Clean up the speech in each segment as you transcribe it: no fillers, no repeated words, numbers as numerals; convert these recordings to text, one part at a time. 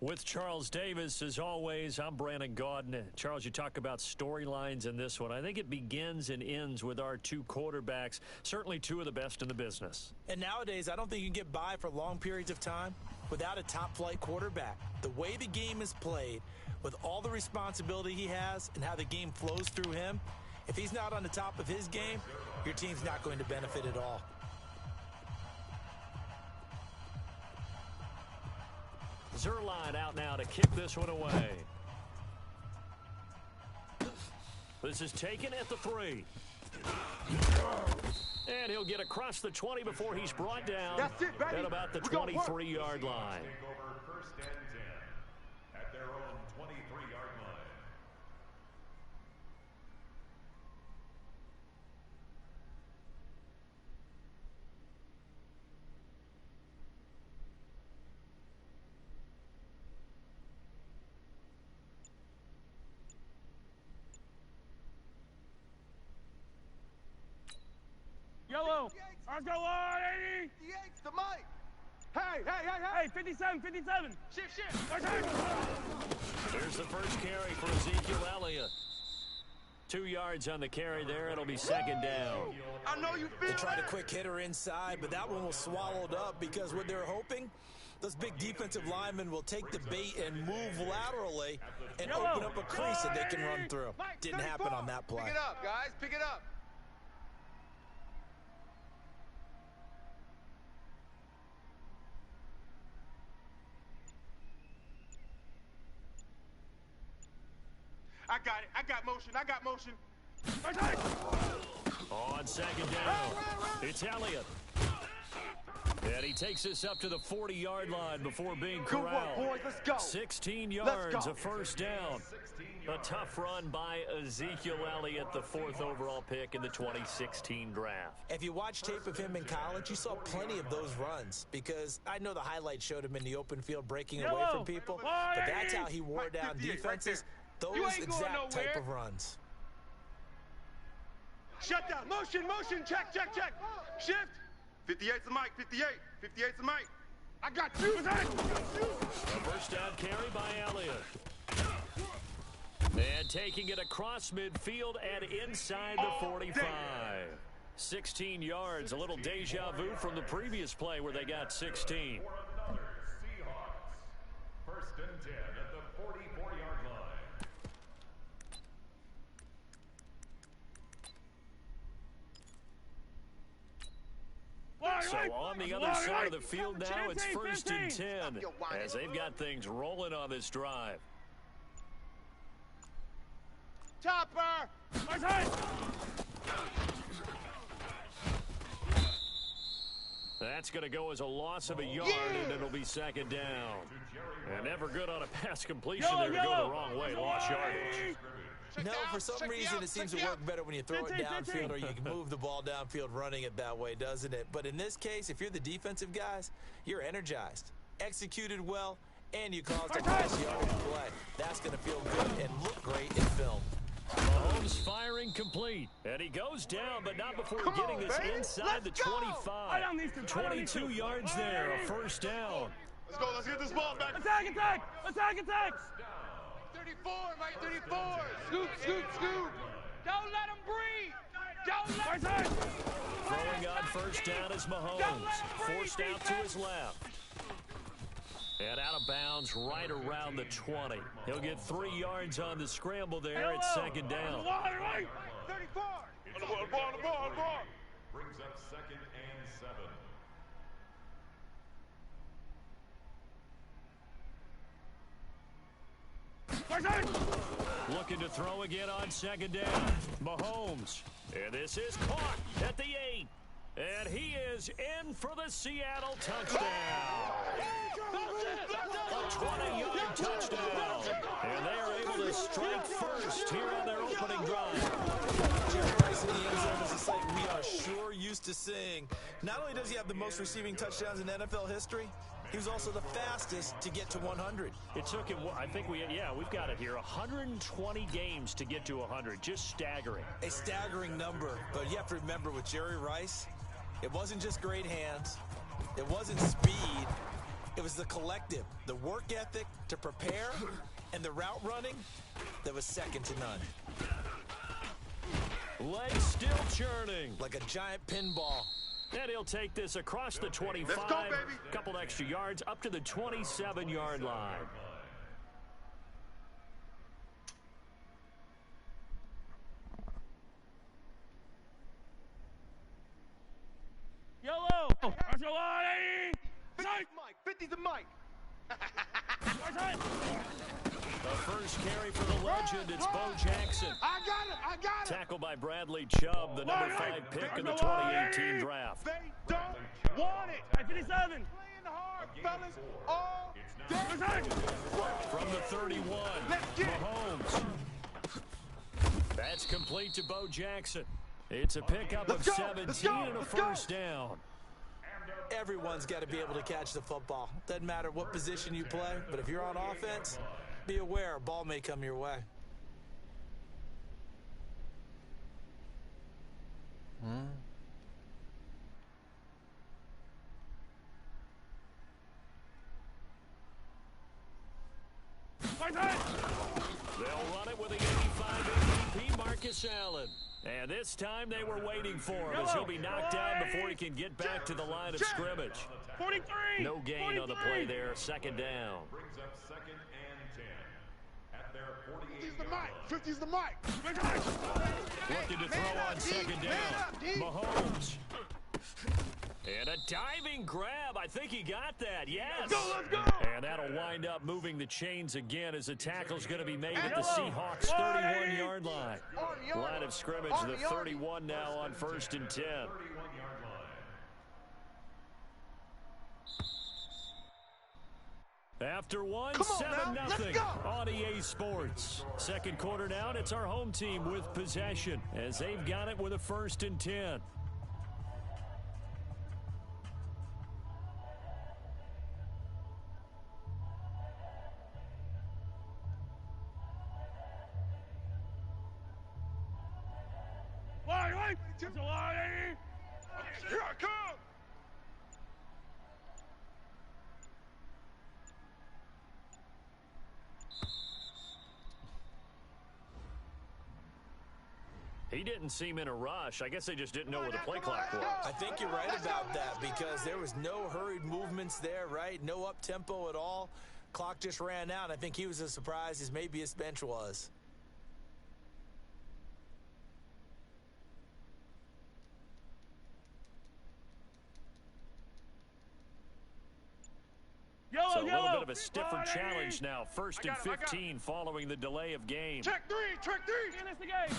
With Charles Davis, as always, I'm Brandon Gaudin. Charles, you talk about storylines in this one. I think it begins and ends with our two quarterbacks, certainly two of the best in the business. And nowadays, I don't think you can get by for long periods of time without a top-flight quarterback. The way the game is played, with all the responsibility he has and how the game flows through him, if he's not on the top of his game, your team's not going to benefit at all. Zerline out now to kick this one away. This is taken at the 3. And he'll get across the 20 before he's brought down at about the 23-yard line. First and 10 at their own 23-yard line. Yellow. Let's go, 180. 58's the mic. Hey. Hey, 57. Shift. Here's the first carry for Ezekiel Elliott. 2 yards on the carry there. It'll be second down. I know you feel They tried a that. quick hitter inside, but that one was swallowed up because what they're hoping, those big defensive linemen will take the bait and move laterally and open up a crease that they can run through. Didn't happen on that play. Pick it up, guys. Pick it up. I got it. I got motion. On second down, it's Elliott. And he takes this up to the 40-yard line before being Good work, corralled. boys. Let's go. 16 Let's yards, go. a first down. A tough run by Ezekiel Elliott, the 4th overall pick in the 2016 draft. If you watch tape of him in college, you saw plenty of those runs because I know the highlights showed him in the open field breaking away from people, but that's how he wore down defenses, those exact type of runs. Shut down. Motion. Check. Shift. 58's the mic. 58's the mic. I got you. A first down carry by Elliott. And taking it across midfield and inside the 45. 16 yards, a little deja vu from the previous play where they got 16. Seahawks. First and 10 at the 44-yard line. So on the other side of the field now, it's first and 10 as they've got things rolling on this drive. Topper. That's going to go as a loss of a yard, and it'll be second down. And never good on a pass completion there to go the wrong way. Lost yardage. No, for some reason it seems to work better when you throw it downfield or you can move the ball downfield running it that way, doesn't it? But in this case, if you're the defensive guys, you're energized, executed well, and you caused a pass yardage play. That's going to feel good and look great in film. Mahomes firing complete. And he goes down, but not before getting this inside the 25. 22 yards there, a first down. Let's go. Let's get this ball back. Attack. 34, Mike. 34. Scoop. Don't let him breathe. Throwing on first down is Mahomes. Forced out to his left. And out of bounds right around the 20. He'll get 3 yards on the scramble there. It's second down. 34. On the ball. Brings up second and 7. Looking to throw again on second down. Mahomes. And this is caught at the 8. And he is in for the Seattle touchdown. A 20-yard touchdown. And they are able to strike first here on their opening drive. Jerry Rice in the end zone is a sight we are sure used to seeing. Not only does he have the most receiving touchdowns in NFL history, he was also the fastest to get to 100. It took him, I think we've got it here, 120 games to get to 100. Just staggering. A staggering number, but you have to remember with Jerry Rice, it wasn't just great hands, it wasn't speed, It was the collective, the work ethic to prepare, and the route running that was second to none. Legs still churning. Like a giant pinball. And he'll take this across the 25. Let's go, baby. Couple extra yards up to the 27-yard line. Yellow. Let's go on, 80. 50's the mic. The first carry for the legend, it's Bo Jackson. I got it. Tackled by Bradley Chubb, the number 5 pick in the 2018 draft. They don't want it. Hey, 57. Playing hard, fellas, all day. From the 31, Let's get it. Mahomes. That's complete to Bo Jackson. It's a pickup of Let's go. 17 and a Let's go. first down. Everyone's got to be able to catch the football. Doesn't matter what position you play, but if you're on offense, be aware a ball may come your way. They'll run it with the 85 MVP, Marcus Allen. And this time they were waiting for him as he'll be knocked down before he can get back to the line of scrimmage. 43. No gain on the play there, second down. Brings up 2nd and 10 at their 48 50's the mic. Looking to throw on second down. Mahomes. And a diving grab. I think he got that. Yes. Let's go. And that'll wind up moving the chains again as the tackle's going to be made at the Seahawks' 31-yard line. Line of scrimmage, the 31 now on 1st and 10. 31-yard line. After one, Come on 7-0 now, let's go. on EA Sports. Second quarter down, it's our home team with possession as they've got it with a 1st and 10. Wait. Let's go on, 80. Here I come. He didn't seem in a rush. I guess they just didn't know where the play clock was. I think you're right about that because there was no hurried movements there, right? No up-tempo at all. Clock just ran out. I think he was as surprised as maybe his bench was. So a little bit of a stiffer challenge now. 1st and 15 following the delay of game. Check three. Finish the game.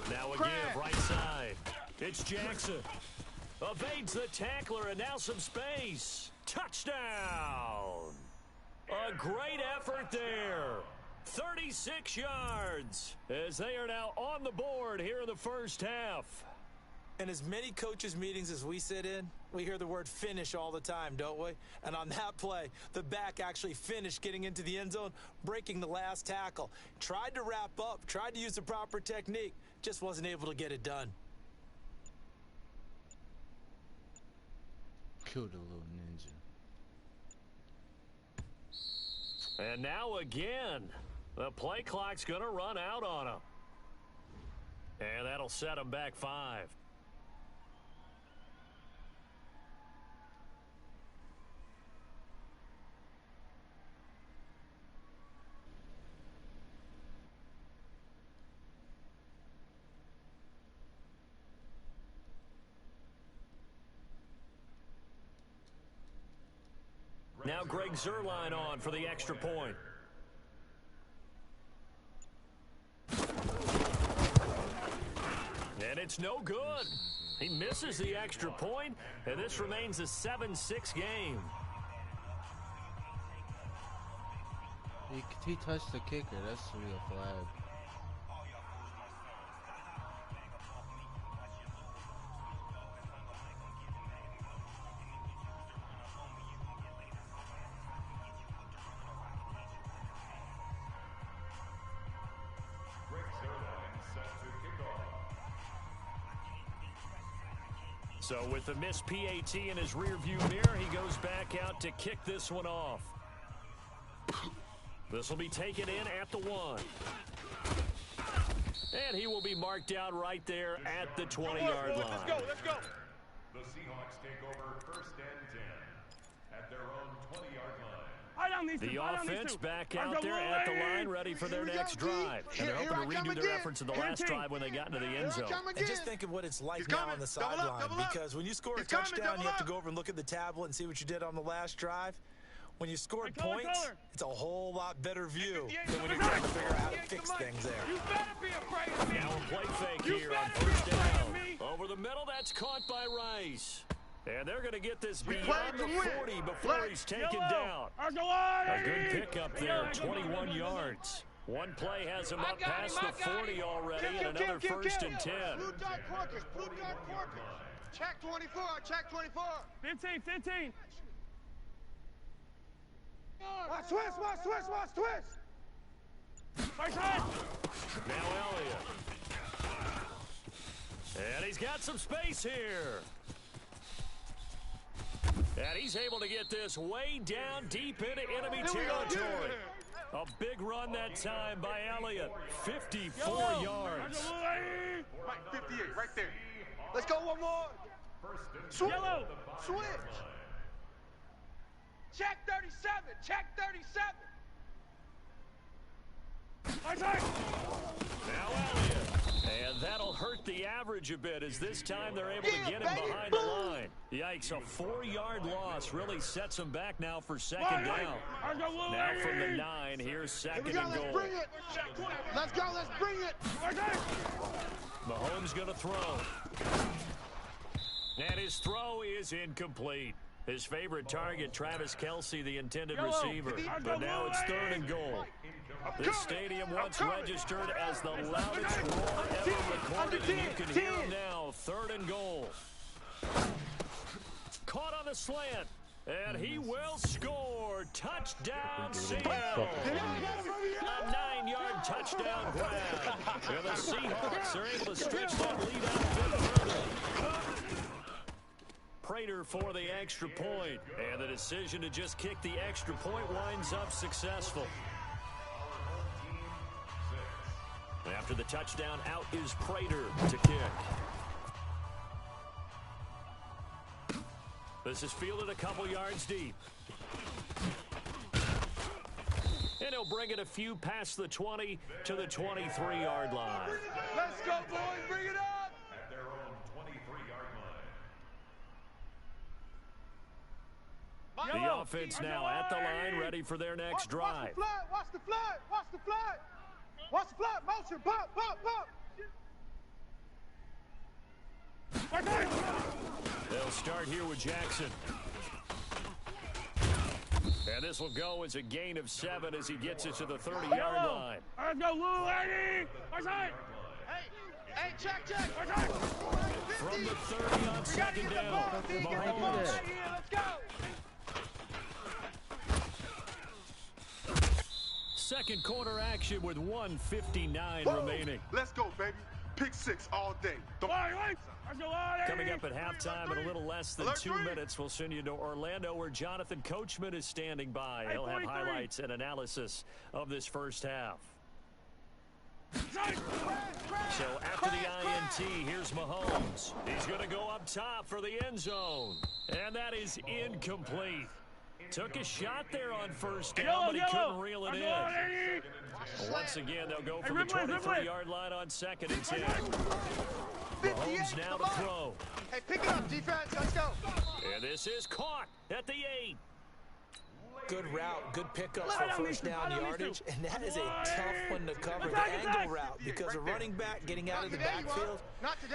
Now a give, right side. It's Jackson. Evades the tackler, and now some space. Touchdown! A great effort there. 36 yards as they are now on the board here in the first half. In as many coaches' meetings as we sit in, we hear the word finish all the time, don't we? And on that play, the back actually finished getting into the end zone, breaking the last tackle. Tried to wrap up, tried to use the proper technique, just wasn't able to get it done. Killed a little ninja. And now again, the play clock's going to run out on him. And that'll set him back 5. Now Greg Zuerlein on for the extra point. And it's no good. He misses the extra point, and this remains a 7-6 game. He touched the kicker. That's really a flag. So with the missed PAT in his rearview mirror, he goes back out to kick this one off. This will be taken in at the 1. And he will be marked out right there at the 20-yard line. Let's go, let's go. The Seahawks take over 1st and 10 at their own 20-yard line. The offense back out there at the line, ready for their next drive. And they're hoping to redo their efforts in the last drive when they got into the end zone. And just think of what it's like now on the sideline. Because when you score a touchdown, you have to go over and look at the tablet and see what you did on the last drive. When you scored points, it's a whole lot better view than when you're trying to figure out how to fix things there. You better be afraid of me. Now a play fake here on 1st down. Over the middle, that's caught by Rice. And they're going to get this beyond the 40 before he's taken down. A good pickup there, 21 yards. One play has him up past the 40 already, and another 1st and 10. Blue dot Corkers, blue dot Corkers. Check 24, check 24. 15. Watch twist. Now Elliott. And he's got some space here. And he's able to get this way down deep into enemy territory. A big run that time by Elliott. 54 yards. Right, 58, right there. Let's go one more. Switch. Check 37, check 37. Now Elliott. And that'll hurt the average a bit as this time they're able to get him behind the line. Yikes, a 4-yard loss really sets him back now for 2nd down. Now from the 9, here's 2nd and goal. Let's go, let's bring it. Mahomes going to throw. And his throw is incomplete. His favorite target, Travis Kelce, the intended receiver. But now it's 3rd and goal. This stadium once registered as the loudest roar ever recorded, and you can hear him now. 3rd and goal. Caught on the slant, and he will score. Touchdown, Seattle. A 9-yard touchdown grab. And the Seahawks are able to stretch that lead out a bit further. Prater for the extra point, and the decision to just kick the extra point winds up successful. After the touchdown, out is Prater to kick. This is fielded a couple yards deep. And he'll bring it a few past the 20 to the 23-yard line. Let's go, boys, bring it up. At their own 23-yard line. The offense now at the line, ready for their next drive. Watch the flag. Motion, pop. They'll start here with Jackson. And this will go as a gain of 7 as he gets it to the 30-yard line. Let's go, Lou, lady. Hey, check. From the 30 on 2nd down. Mahomes. Let's go. Second quarter action with 1:59 remaining. Let's go, baby. Pick 6 all day. Coming up at halftime in a little less than 2 minutes, we'll send you to Orlando where Jonathan Coachman is standing by. He'll have highlights and analysis of this first half. So after the INT, here's Mahomes. He's going to go up top for the end zone. And that is incomplete. Took a shot there on 1st down, but he couldn't reel it in. Once again, they'll go from the 23-yard line on 2nd and 10. Mahomes now to throw. Hey, pick it up, defense. Let's go. And this is caught at the 8. Good route, good pickup for 1st down yardage, and that is a tough one to cover, the angle route, because a running back getting out of the backfield,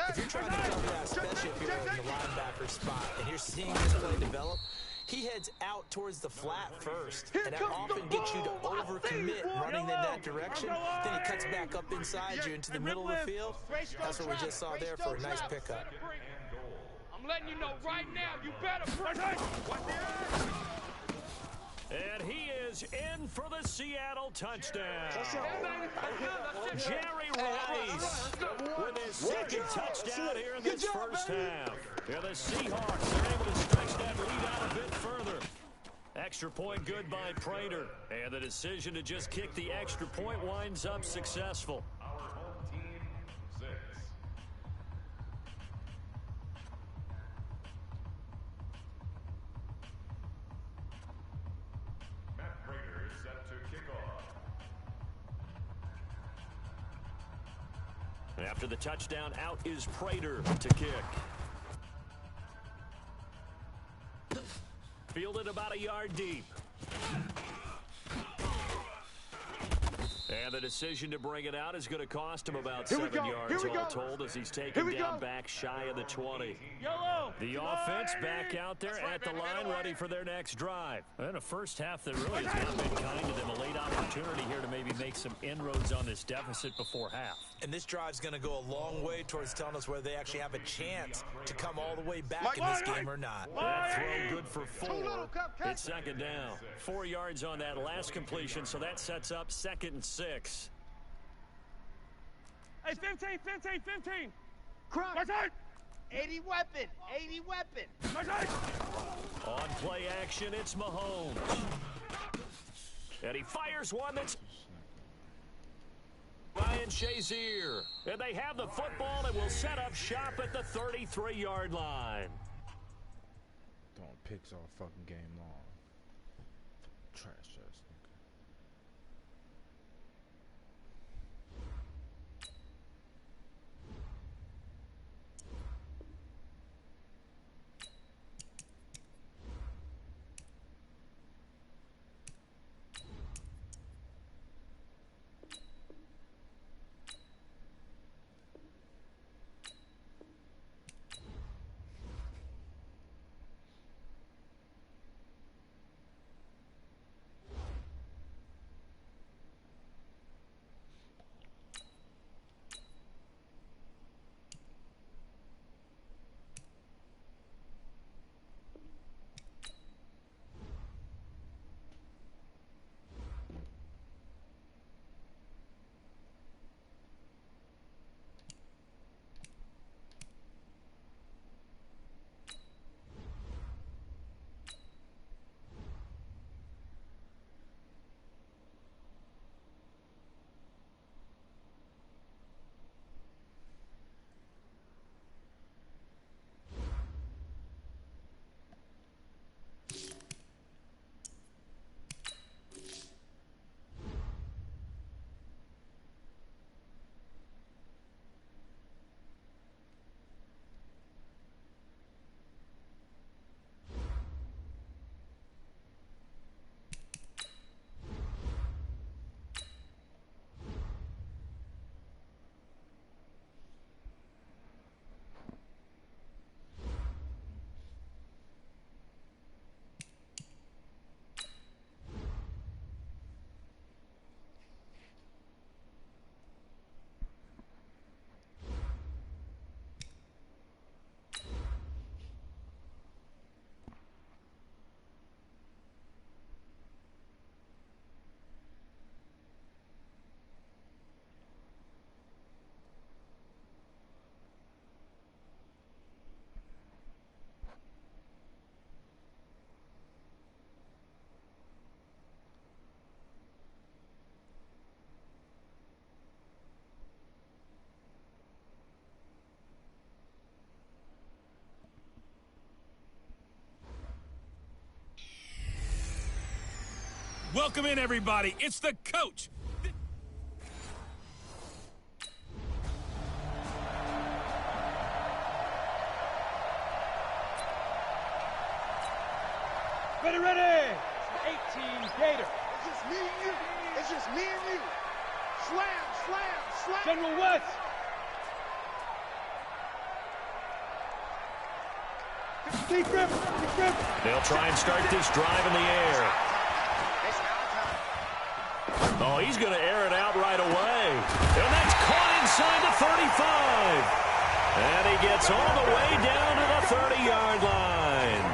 if you're trying to cover that, especially if you're in the linebacker spot, and you're seeing this play develop, he heads out towards the flat first, and that often gets you to overcommit running in that direction. Then he cuts back up inside you into the middle of the field. That's what we just saw there for a nice pickup. I'm letting you know right now, you better And he is in for the Seattle touchdown. Jerry Rice with his 2nd touchdown here in this first half. Yeah, the Seahawks are able to stretch that lead out a bit further. Extra point good by Prater. And the decision to just kick the extra point winds up successful. Our home team, 6. Matt Prater is set to kick off. After the touchdown, out is Prater to kick. Fielded about a yard deep. And the decision to bring it out is going to cost him about 7 yards all told as he's taken down back shy of the 20. The offense back out there at the line ready for their next drive. And a first half that really has not been kind to them. A late opportunity here to maybe make some inroads on this deficit before half. And this drive's going to go a long way towards telling us whether they actually have a chance to come all the way back in this game or not. That throw good for 4. It's second down. 4 yards on that last completion, so that sets up 2nd and 6. Hey, 15. Cross. 80 weapon. 80 weapon. On play action, it's Mahomes. And he fires one that's Ryan Shazier. And they have the football and will set up shop at the 33-yard line. Throwing picks all fucking game long. Trash ass nigga. Welcome in, everybody. It's the coach. Ready. 18 Gator. It's just me and you. It's just me and you. Slam. General West. Keep grip. They'll try and start this drive in the air. Oh, he's going to air it out right away. And that's caught inside the 35. And he gets all the way down to the 30-yard line.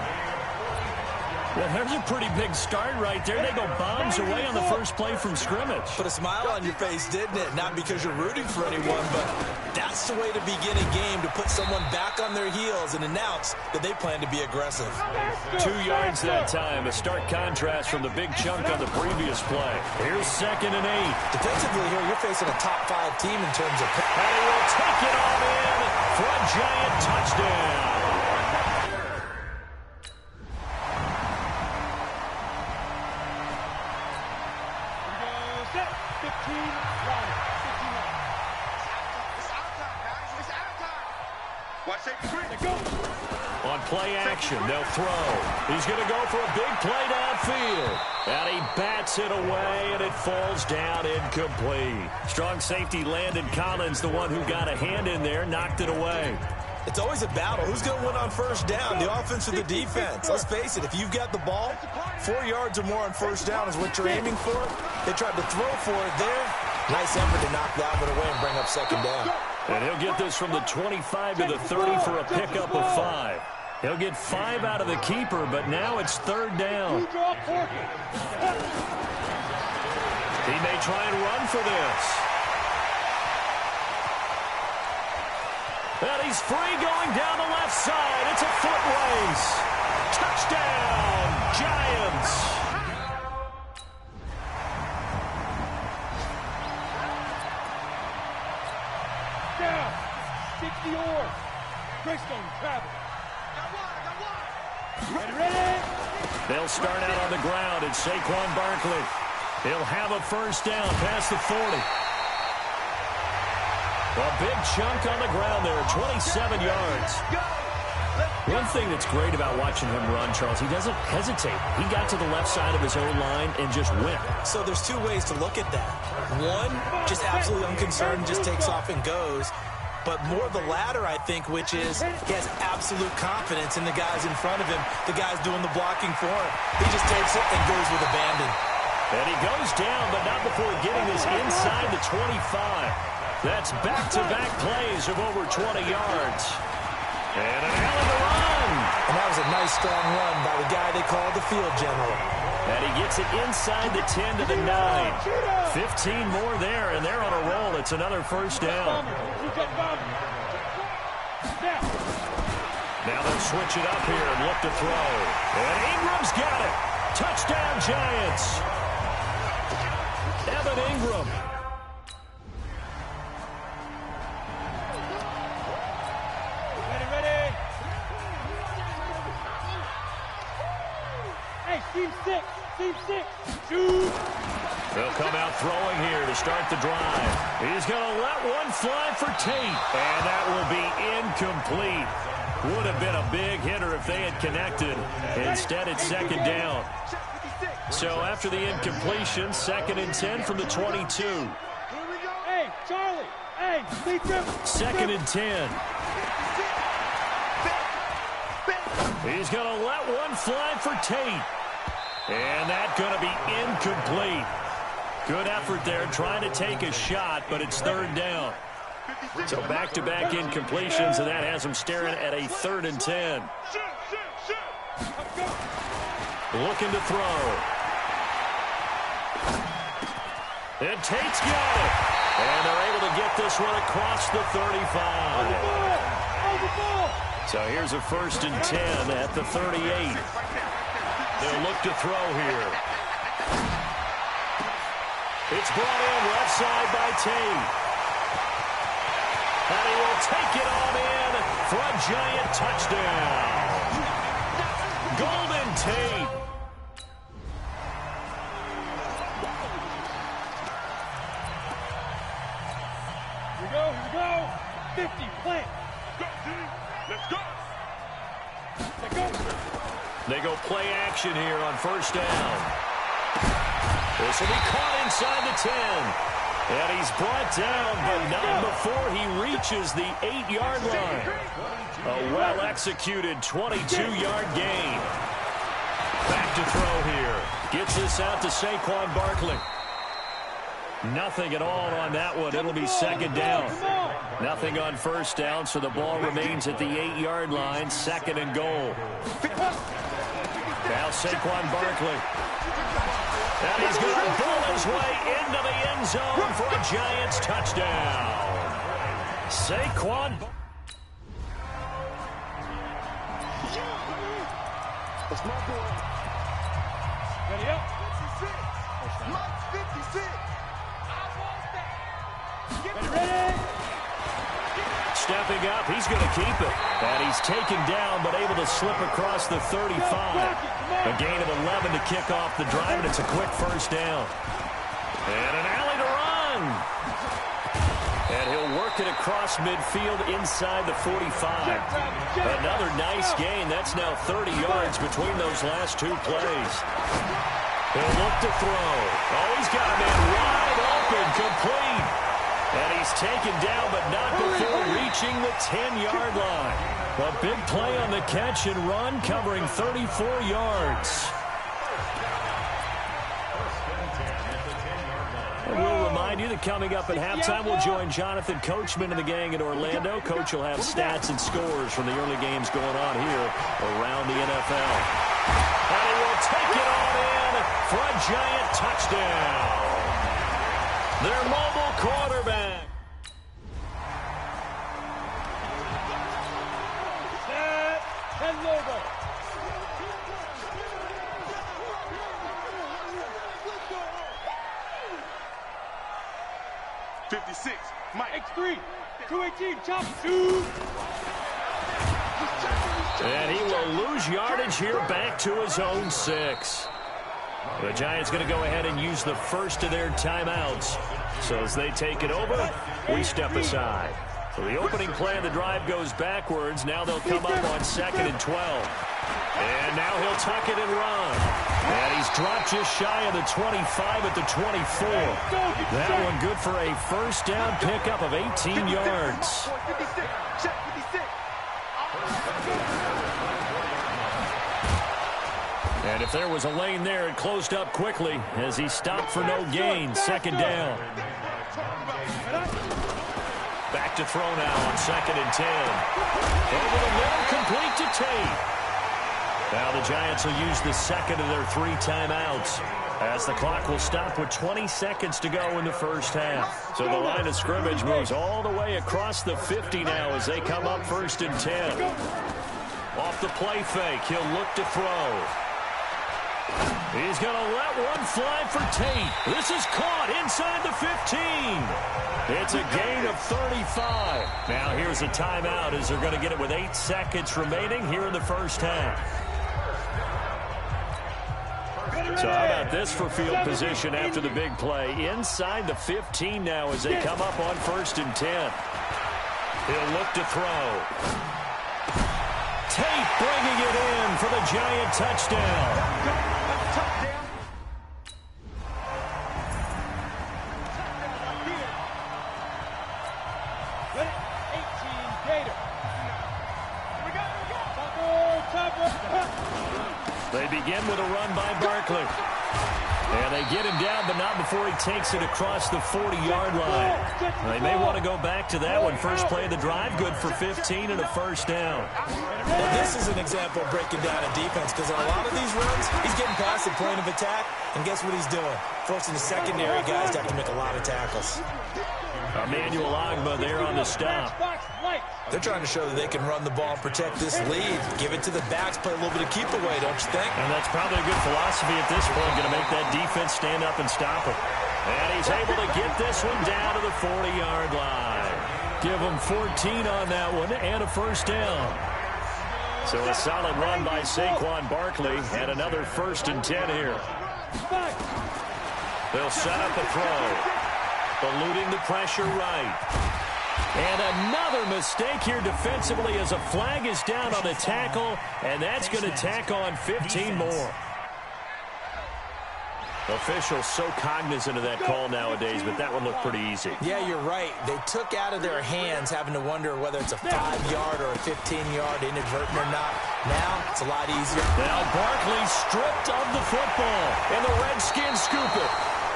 Well, there's a pretty big start right there. They go bombs away on the first play from scrimmage. Put a smile on your face, didn't it? Not because you're rooting for anyone, but That's the way to begin a game, to put someone back on their heels and announce that they plan to be aggressive. 2 yards that time, a stark contrast from the big chunk on the previous play. Here's 2nd and 8. Defensively here, you're facing a top 5 team in terms of... And he will take it on in for a giant touchdown. On play action, they'll throw. He's going to go for a big play downfield. And he bats it away, and it falls down incomplete. Strong safety Landon Collins, the one who got a hand in there, knocked it away. It's always a battle. Who's going to win on first down, the offense or the defense? Let's face it, if you've got the ball, 4 yards or more on first down is what you're aiming for. They tried to throw for it there. Nice effort to knock that one away and bring up 2nd down. And he'll get this from the 25 to the 30 for a pickup of 5. He'll get 5 out of the keeper, but now it's 3rd down. He may try and run for this. And he's free going down the left side. It's a foot race. Touchdown, Giants. Down. 60 yards. Greystone travel. Ready. They'll start out on the ground, and Saquon Barkley. He'll have a first down past the 40. A big chunk on the ground there, 27 yards. One thing that's great about watching him run, Charles, he doesn't hesitate. He got to the left side of his own line and just went. So there's 2 ways to look at that. One, just absolutely unconcerned, just takes off and goes. But more the latter, I think, which is he has absolute confidence in the guys in front of him, the guys doing the blocking for him. He just takes it and goes with abandon. And he goes down, but not before getting this inside the 25. That's back-to-back plays of over 20 yards. And an hell of a run. And that was a nice, strong run by the guy they call the field general. And he gets it inside the 10 to the 9. 15 more there, and they're on a roll. It's another first down. Now they'll switch it up here and look to throw. And Ingram's got it. Touchdown, Giants. Evan Ingram. Ready. Hey, team 6. Shoot. They'll come out throwing here to start the drive. He's going to let one fly for Tate. And that will be incomplete. Would have been a big hitter if they had connected. Instead, it's 2nd down. So after the incompletion, 2nd and 10 from the 22. Hey, Charlie. Hey, 2nd and 10. He's going to let one fly for Tate. And that's going to be incomplete. Good effort there trying to take a shot, but it's 3rd down. So back-to-back incompletions, and that has him staring at a 3rd and 10. Looking to throw. And Tate's got it. And they're able to get this one across the 35. So here's a 1st and 10 at the 38. They'll look to throw here. It's brought in left side by Tate. And he will take it on in for a giant touchdown. Golden Tate. Here we go. 50, plant. Go, team. Let's go. They go play action here on first down. This will be caught inside the 10. And he's brought down, but not before he reaches the 8-yard line. A well-executed 22-yard gain. Back to throw here. Gets this out to Saquon Barkley. Nothing at all on that one. It'll be 2nd down. Nothing on first down, so the ball remains at the 8-yard line. 2nd and goal. Now Saquon Barkley. And he's going to ball his way into the end zone for a Giants touchdown. Saquon. That's my boy. Ready up. 56. Mike's 56. Ready. Stepping up, he's going to keep it. And he's taken down, but able to slip across the 35. A gain of 11 to kick off the drive, and it's a quick first down. And an alley to run. And he'll work it across midfield inside the 45. Another nice gain. That's now 30 yards between those last two plays. He'll look to throw. Oh, he's got a man wide open, complete. And he's taken down, but not before reaching the 10-yard line. A big play on the catch and run, covering 34 yards. And we'll remind you that coming up at halftime, we'll join Jonathan Coachman and the gang in Orlando. Coach will have stats and scores from the early games going on here around the NFL. And he will take it on in for a giant touchdown. Their mobile quarterback. Set and logo. $56. Mike. X3. 218. Chop. 2. And he will lose yardage here back to his own 6. The Giants going to go ahead and use the first of their timeouts. So as they take it over, we step aside. So the opening play of the drive goes backwards. Now they'll come up on 2nd and 12. And now he'll tuck it and run. And he's dropped just shy of the 25 at the 24. That one good for a first down pickup of 18 yards. 56. Check 56. And if there was a lane there, it closed up quickly as he stopped for no gain. 2nd down. Back to throw now on 2nd and 10. Over the middle, complete to Tate. Now the Giants will use the second of their 3 timeouts as the clock will stop with 20 seconds to go in the first half. So the line of scrimmage moves all the way across the 50 now as they come up 1st and 10. Off the play fake, he'll look to throw. He's going to let one fly for Tate. This is caught inside the 15. It's a gain of 35. Now here's a timeout as they're going to get it with 8 seconds remaining here in the first half. So how about this for field position after the big play? Inside the 15 now as they come up on 1st and 10. He'll look to throw. Tate bringing it in for the Giant touchdown. They begin with a run by Barkley. And they get him down, but not before he takes it across the 40-yard line. They may want to go back to that one. First play of the drive, good for 15 and a first down. Well, this is an example of breaking down a defense because on a lot of these runs, he's getting past the point of attack, and guess what he's doing? Forcing the secondary guys to have to make a lot of tackles. Emmanuel Ogbah there on the stop. They're trying to show that they can run the ball and protect this lead. Give it to the backs, play a little bit of keep away, don't you think? And that's probably a good philosophy at this point, going to make that defense stand up and stop it. And he's able to get this one down to the 40-yard line. Give him 14 on that one and a first down. So a solid run by Saquon Barkley and another 1st and 10 here. They'll set up a throw. Eluding the pressure right. And another mistake here defensively as a flag is down on the tackle, and that's going to tack on 15 more. Officials so cognizant of that call nowadays, but that one looked pretty easy. Yeah, you're right. They took out of their hands having to wonder whether it's a 5-yard or a 15-yard inadvertent or not. Now, it's a lot easier. Now Barkley stripped of the football, and the Redskins scoop it.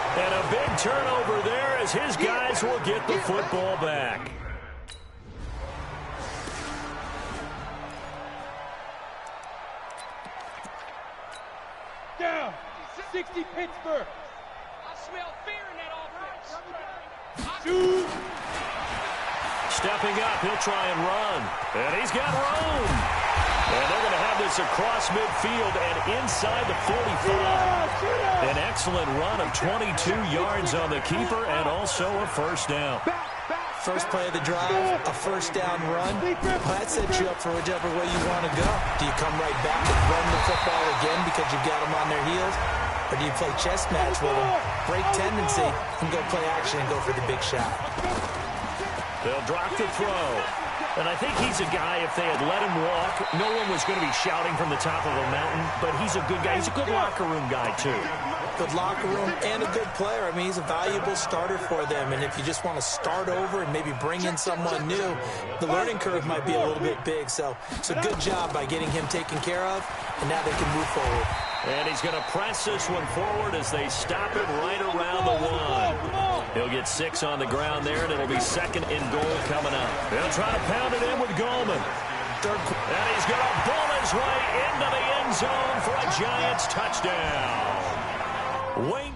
And a big turnover there as his guys will get the football back. Down. 60 Pittsburgh. I smell fear in that offense. Shoot. stepping up. He'll try and run. And he's got room. And they're going to have this across midfield and inside the 45. An excellent run of 22 yards on the keeper and also a first down. First play of the drive, a first down run. Well, that sets you up for whichever way you want to go. Do you come right back and run the football again because you've got them on their heels? Or do you play chess match with them, break tendency, and go play action and go for the big shot? They'll drop the throw. And I think he's a guy, if they had let him walk, no one was going to be shouting from the top of a mountain. But he's a good guy. He's a good locker room guy, too. Good locker room and a good player. I mean, he's a valuable starter for them. And if you just want to start over and maybe bring in someone new, the learning curve might be a little bit big. So it's a good job by getting him taken care of, and now they can move forward. And he's going to press this one forward as they stop it right around the 1. He'll get 6 on the ground there, and it'll be second and goal coming up. They'll try to pound it in with Goldman. And he's going to bull his way into the end zone for a Giants touchdown. Wayne.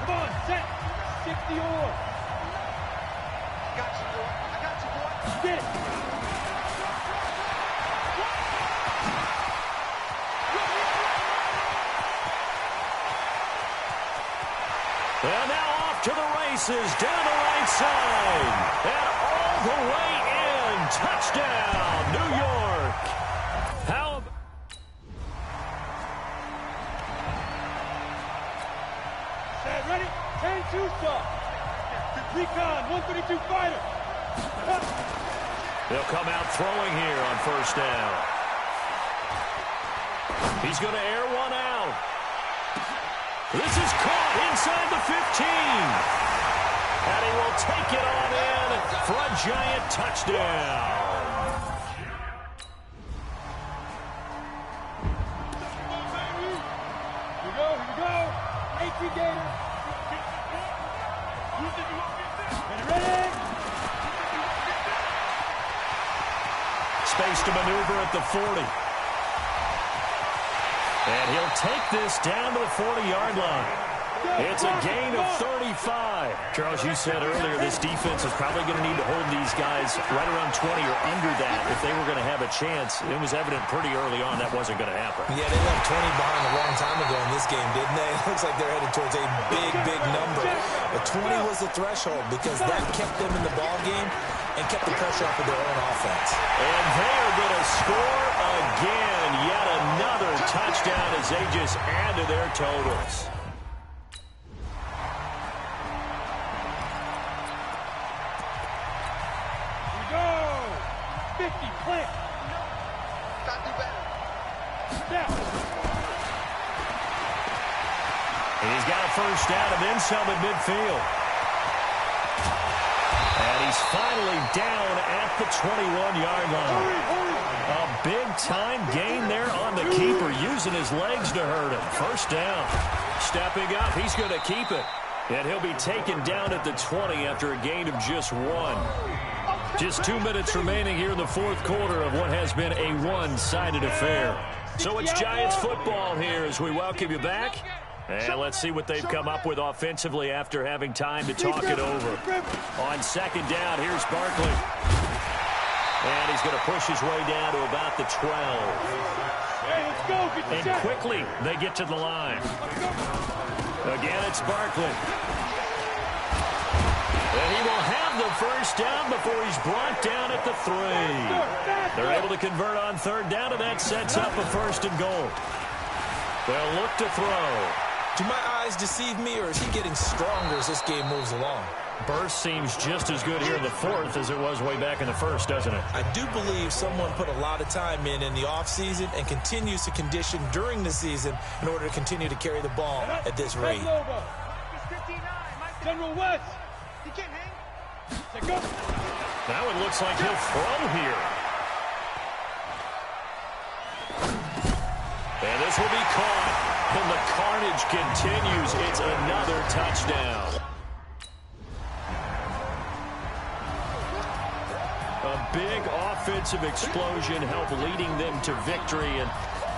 Come on, set. 60 or. Got you, boy. I got you, boy. Get it. And now off to the races, down the right side. And all the way in. Touchdown, New York. How? Set, ready? 10-2 stop. Recon, 132 fighter. They'll come out throwing here on first down. He's going to air one out. This is caught inside the 15. And he will take it on in for a Giant touchdown. Here we go. 18 Gator. Ready? Space to maneuver at the 40. And he'll take this down to the 40-yard line. It's a gain of 35. Charles, you said earlier this defense is probably going to need to hold these guys right around 20 or under that if they were going to have a chance. It was evident pretty early on that wasn't going to happen. Yeah, they left 20 behind a long time ago in this game, didn't they? It looks like they're headed towards a big, big number. But 20 was the threshold because that kept them in the ball game and kept the pressure off of their own offense. And they are going to score again. Yet another touchdown as they just add to their totals. Here we go. 50, plant. Got to do better. Step. And he's got a first down and then some at midfield. And he's finally down at the 21-yard line. A big-time gain there on the keeper, using his legs to hurt him. First down. Stepping up, he's going to keep it. And he'll be taken down at the 20 after a gain of just 1. Just 2 minutes remaining here in the fourth quarter of what has been a one-sided affair. So it's Giants football here as we welcome you back. And let's see what they've come up with offensively after having time to talk it over. On second down, here's Barkley. And he's going to push his way down to about the 12. Hey, let's go. And quickly, they get to the line. Again, it's Barkley. And he will have the first down before he's brought down at the 3. They're able to convert on third down, and that sets up a first and goal. They'll look to throw. Do my eyes deceive me, or is he getting stronger as this game moves along? Burst seems just as good here in the fourth as it was way back in the first, doesn't it? I do believe someone put a lot of time in the offseason and continues to condition during the season in order to continue to carry the ball at this rate. General West. He can't hang. Let's go. Now it looks like he'll throw here. And this will be caught. And the carnage continues. It's another touchdown. A big offensive explosion helped leading them to victory. And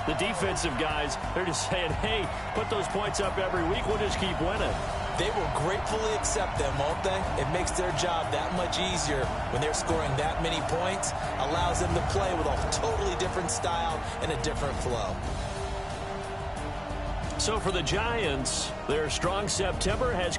The defensive guys, they're just saying, hey, put those points up every week. We'll just keep winning. They will gratefully accept them, won't they? It makes their job that much easier when they're scoring that many points. Allows them to play with a totally different style and a different flow. So for the Giants, their strong September has